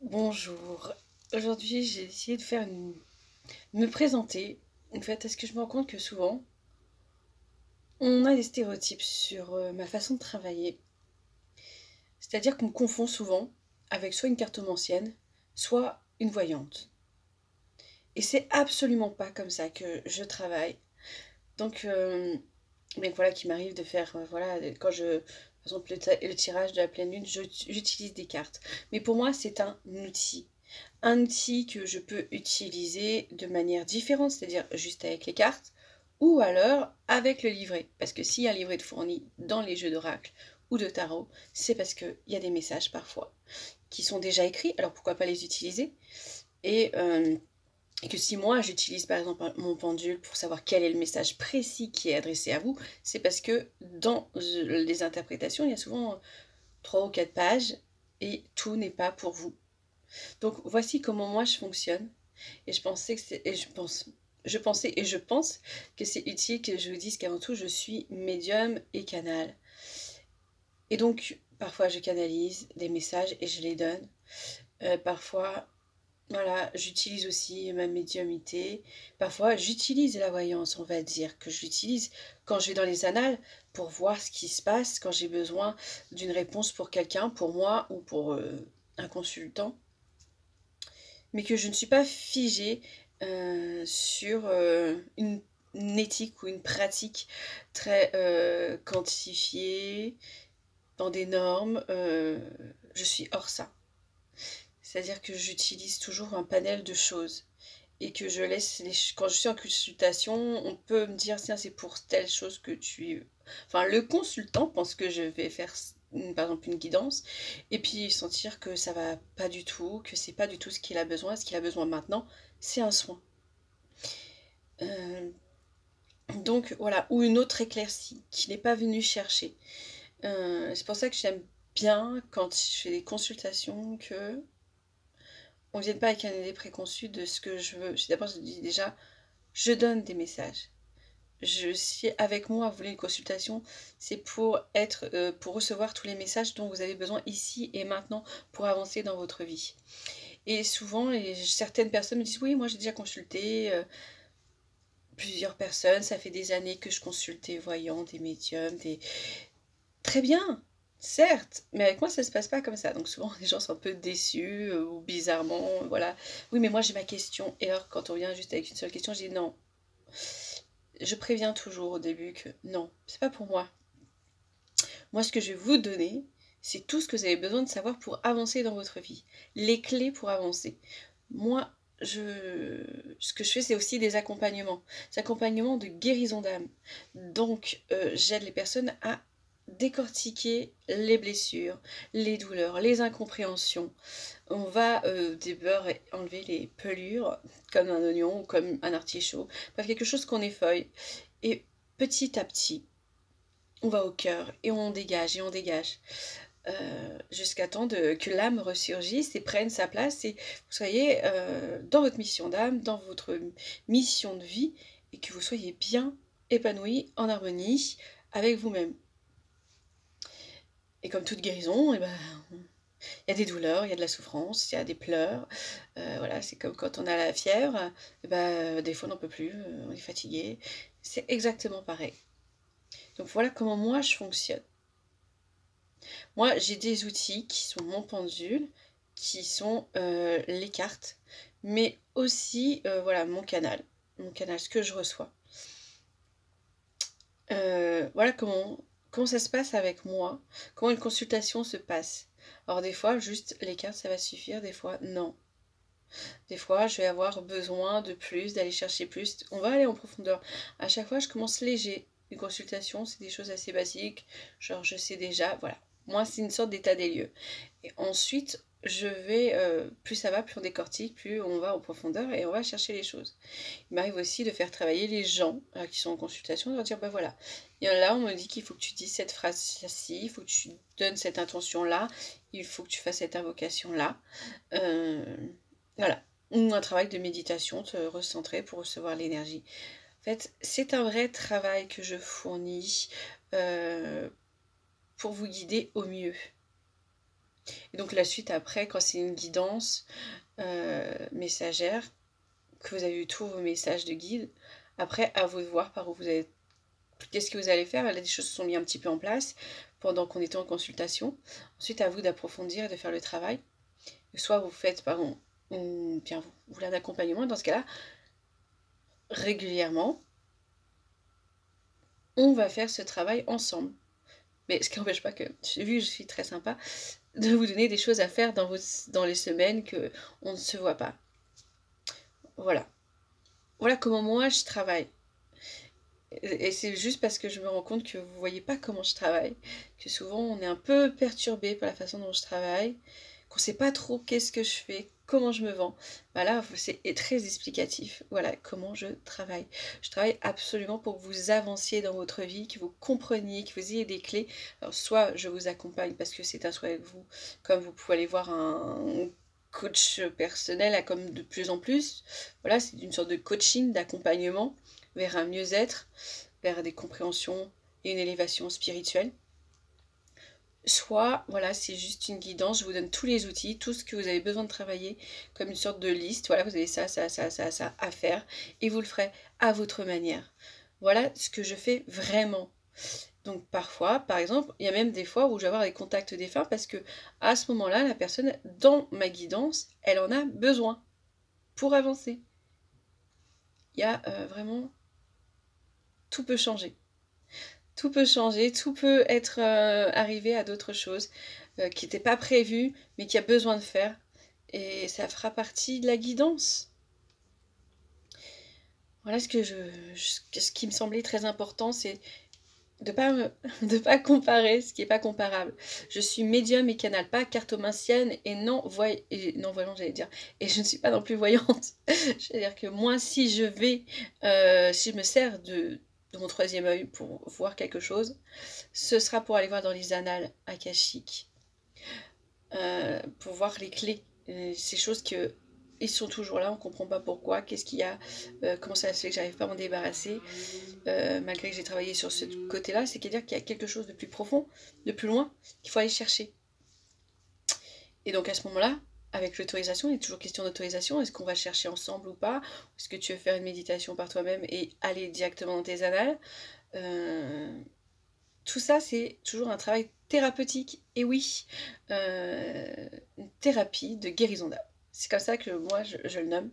Bonjour. Aujourd'hui, j'ai essayé de me présenter. En fait, est-ce que je me rends compte que souvent, on a des stéréotypes sur ma façon de travailler. C'est-à-dire qu'on me confond souvent avec soit une cartomancienne, soit une voyante. Et c'est absolument pas comme ça que je travaille. Donc, mais voilà, qu'il m'arrive de faire, voilà, quand par exemple, le tirage de la pleine lune, j'utilise des cartes. Mais pour moi, c'est un outil. Un outil que je peux utiliser de manière différente, c'est-à-dire juste avec les cartes, ou alors avec le livret. Parce que s'il y a un livret de fourni dans les jeux d'oracle ou de tarot, c'est parce qu'il y a des messages parfois qui sont déjà écrits, alors pourquoi pas les utiliser et, euh, et que si moi j'utilise par exemple mon pendule pour savoir quel est le message précis qui est adressé à vous, c'est parce que dans les interprétations, il y a souvent 3 ou 4 pages et tout n'est pas pour vous. Donc voici comment moi je fonctionne. Et je pensais que c'est, et je pensais et je pense que c'est utile que je vous dise qu'avant tout je suis médium et canal. Et donc parfois je canalise des messages et je les donne. Parfois, voilà, j'utilise aussi ma médiumité. Parfois j'utilise la voyance, on va dire que j'utilise quand je vais dans les annales pour voir ce qui se passe, quand j'ai besoin d'une réponse pour quelqu'un, pour moi ou pour un consultant, mais que je ne suis pas figée sur une éthique ou une pratique très quantifiée, dans des normes. Je suis hors ça. C'est-à-dire que j'utilise toujours un panel de choses et que je laisse quand je suis en consultation, on peut me dire tiens c'est pour telle chose que tu, enfin le consultant pense que je vais faire par exemple une guidance et puis sentir que ça va pas du tout, que c'est pas du tout ce qu'il a besoin. Ce qu'il a besoin maintenant, c'est un soin. Euh, donc voilà, ou une autre éclaircie qui n'est pas venue chercher. C'est pour ça que j'aime bien quand je fais des consultations que on ne vienne pas avec une idée préconçue de ce que je veux. D'abord, je dis déjà, je donne des messages. Si avec moi vous voulez une consultation, c'est pour recevoir tous les messages dont vous avez besoin ici et maintenant pour avancer dans votre vie. Et souvent, certaines personnes me disent oui, moi j'ai déjà consulté plusieurs personnes, ça fait des années que je consulte des voyants, des médiums, des... Très bien, certes, mais avec moi ça se passe pas comme ça. Donc souvent les gens sont un peu déçus ou bizarrement, voilà. Oui, mais moi j'ai ma question. Et alors quand on vient juste avec une seule question, je dis non. Je préviens toujours au début que non, c'est pas pour moi. Moi, ce que je vais vous donner, c'est tout ce que vous avez besoin de savoir pour avancer dans votre vie. Les clés pour avancer. Moi, ce que je fais, c'est aussi des accompagnements. Des accompagnements de guérison d'âme. Donc, j'aide les personnes à décortiquer les blessures, les douleurs, les incompréhensions. On va enlever les pelures, comme un oignon ou comme un artichaut. Bref, quelque chose qu'on effeuille. Et petit à petit, on va au cœur et on dégage et on dégage. Jusqu'à temps que l'âme ressurgisse et prenne sa place et vous soyez dans votre mission d'âme, dans votre mission de vie et que vous soyez bien épanoui, en harmonie avec vous-même. Et comme toute guérison, eh ben, il y a des douleurs, il y a de la souffrance, il y a des pleurs. Voilà, c'est comme quand on a la fièvre, eh ben, des fois on n'en peut plus, on est fatigué. C'est exactement pareil. Donc voilà comment moi je fonctionne. Moi, j'ai des outils qui sont mon pendule, qui sont les cartes, mais aussi voilà mon canal, ce que je reçois. Voilà comment ça se passe avec moi, comment une consultation se passe. Alors des fois, juste les cartes, ça va suffire, des fois, non. Des fois, je vais avoir besoin de plus, d'aller chercher plus. On va aller en profondeur. À chaque fois, je commence léger. Une consultation, c'est des choses assez basiques, genre je sais déjà, voilà. Moi, c'est une sorte d'état des lieux. Et ensuite, plus ça va, plus on décortique, plus on va en profondeur et on va chercher les choses. Il m'arrive aussi de faire travailler les gens qui sont en consultation, de leur dire, bah voilà, et là on me dit qu'il faut que tu dises cette phrase-ci, il faut que tu donnes cette intention-là, il faut que tu fasses cette invocation-là. Euh, voilà. Ou un travail de méditation, te recentrer pour recevoir l'énergie. En fait, c'est un vrai travail que je fournis euh, pour vous guider au mieux. Et donc la suite après, quand c'est une guidance messagère, que vous avez eu tous vos messages de guide, après à vous de voir par où vous allez, qu'est-ce que vous allez faire. Là, des choses se sont mises un petit peu en place pendant qu'on était en consultation. Ensuite, à vous d'approfondir et de faire le travail. Soit vous faites, pardon, ou bien vous voulez un accompagnement. Dans ce cas-là, régulièrement, on va faire ce travail ensemble. Mais ce qui n'empêche pas que, vu que je suis très sympa, de vous donner des choses à faire dans les semaines qu'on ne se voit pas. Voilà. Voilà comment moi je travaille. Et c'est juste parce que je me rends compte que vous voyez pas comment je travaille, que souvent on est un peu perturbé par la façon dont je travaille, qu'on sait pas trop qu'est-ce que je fais, comment je me vends. Bah là, c'est très explicatif. Voilà comment je travaille. Je travaille absolument pour que vous avanciez dans votre vie, que vous compreniez, que vous ayez des clés. Alors soit je vous accompagne parce que c'est un souhait avec vous, comme vous pouvez aller voir un coach personnel comme de plus en plus. Voilà, c'est une sorte de coaching, d'accompagnement vers un mieux-être, vers des compréhensions et une élévation spirituelle. Soit, voilà, c'est juste une guidance, je vous donne tous les outils, tout ce que vous avez besoin de travailler, comme une sorte de liste. Voilà, vous avez ça à faire, et vous le ferez à votre manière. Voilà ce que je fais vraiment. Donc parfois, par exemple, il y a même des fois où je vais avoir des contacts défunts parce que à ce moment-là, la personne, dans ma guidance, elle en a besoin pour avancer. Il y a vraiment... Tout peut changer. Tout peut changer, tout peut être arrivé à d'autres choses qui n'étaient pas prévues, mais qui a besoin de faire. Et ça fera partie de la guidance. Voilà ce qui me semblait très important, c'est de pas comparer ce qui n'est pas comparable. Je suis médium et canal, pas cartomancienne et non voyante, j'allais dire. Et je ne suis pas non plus voyante. Je veux dire que moi, si je me sers de mon troisième œil pour voir quelque chose, ce sera pour aller voir dans les annales akashiques, pour voir les clés, ces choses que ils sont toujours là, on ne comprend pas pourquoi, qu'est-ce qu'il y a, comment ça se fait que j'arrive pas à m'en débarrasser, malgré que j'ai travaillé sur ce côté-là, c'est dire qu'il y a quelque chose de plus profond, de plus loin, qu'il faut aller chercher. Et donc à ce moment-là, avec l'autorisation, il est toujours question d'autorisation, est-ce qu'on va chercher ensemble ou pas, est-ce que tu veux faire une méditation par toi-même et aller directement dans tes annales, tout ça, c'est toujours un travail thérapeutique. Et oui, une thérapie de guérison d'âme. C'est comme ça que moi, je le nomme.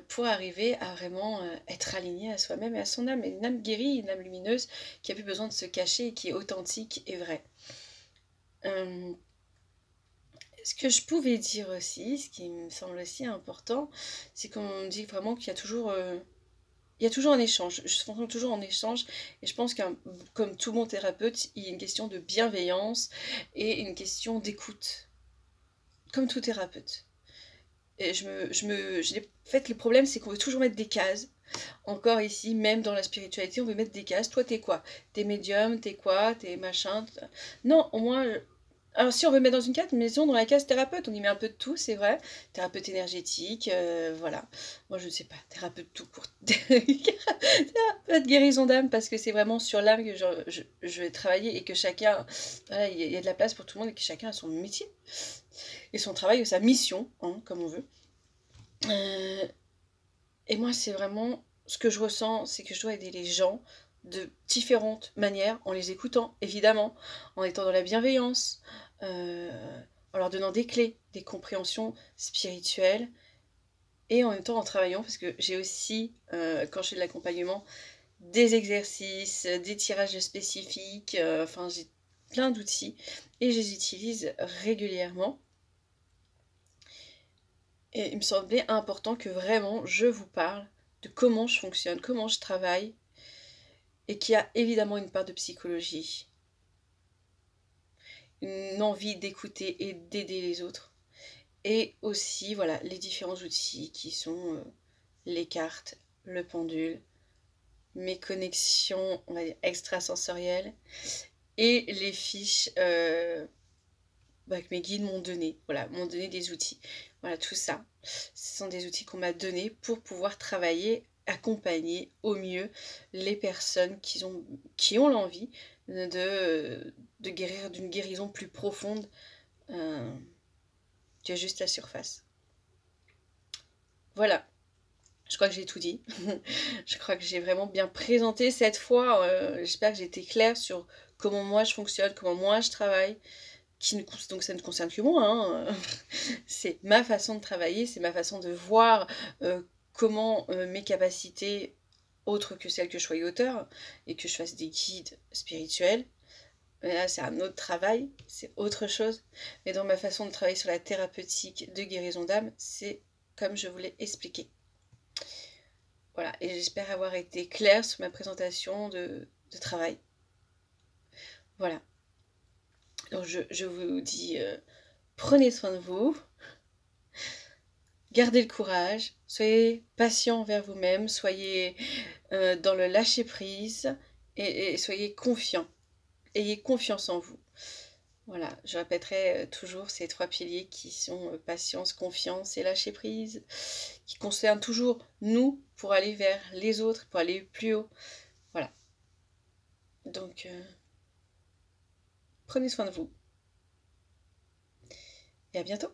Pour arriver à vraiment être aligné à soi-même et à son âme. Et une âme guérie, une âme lumineuse, qui a plus besoin de se cacher, et qui est authentique et vraie. Ce que je pouvais dire aussi, ce qui me semble aussi important, c'est qu'on dit vraiment qu'il y a toujours... il y a toujours un échange, je fonctionne toujours en échange et je pense que comme tout bon thérapeute, il y a une question de bienveillance et une question d'écoute, comme tout thérapeute. Et en fait, le problème c'est qu'on veut toujours mettre des cases. Encore ici, même dans la spiritualité, on veut mettre des cases. Toi, t'es quoi? T'es médium, t'es quoi? T'es machin? Non, au moins, alors si on veut mettre dans une case, maison dans la case thérapeute, on y met un peu de tout, c'est vrai. Thérapeute énergétique, voilà. Moi je ne sais pas, thérapeute tout court. Thérapeute guérison d'âme, parce que c'est vraiment sur l'âme que je vais travailler et que chacun, voilà, il y a de la place pour tout le monde et que chacun a son métier. Et son travail ou sa mission, hein, comme on veut. Et moi c'est vraiment, ce que je ressens, c'est que je dois aider les gens de différentes manières, en les écoutant, évidemment, en étant dans la bienveillance, en leur donnant des clés, des compréhensions spirituelles, et en même temps en travaillant, parce que j'ai aussi, quand je fais de l'accompagnement, des exercices, des tirages spécifiques, enfin j'ai plein d'outils, et je les utilise régulièrement. Et il me semblait important que vraiment je vous parle de comment je fonctionne, comment je travaille, et qu'il y a évidemment une part de psychologie, une envie d'écouter et d'aider les autres. Et aussi, voilà, les différents outils qui sont les cartes, le pendule, mes connexions, on va dire, extrasensorielles, et les fiches que mes guides m'ont donné. Voilà, m'ont donné des outils. Voilà, tout ça, ce sont des outils qu'on m'a donnés pour pouvoir travailler, accompagner au mieux les personnes qui ont l'envie de guérir d'une guérison plus profonde que juste la surface. Voilà, je crois que j'ai tout dit. Je crois que j'ai vraiment bien présenté cette fois. J'espère que j'ai été claire sur comment moi je fonctionne, comment moi je travaille. Donc ça ne concerne que moi, hein. C'est ma façon de travailler, c'est ma façon de voir comment mes capacités, autres que celles que je sois auteur, et que je fasse des guides spirituels. Mais là, c'est un autre travail, c'est autre chose. Mais dans ma façon de travailler sur la thérapeutique de guérison d'âme, c'est comme je vous l'ai expliqué. Voilà, et j'espère avoir été claire sur ma présentation de travail. Voilà. Donc je vous dis, prenez soin de vous, gardez le courage, soyez patient envers vous-même, soyez dans le lâcher-prise et soyez confiant. Ayez confiance en vous. Voilà, je répéterai toujours ces 3 piliers qui sont patience, confiance et lâcher-prise, qui concernent toujours nous pour aller vers les autres, pour aller plus haut. Voilà. Donc, prenez soin de vous. Et à bientôt.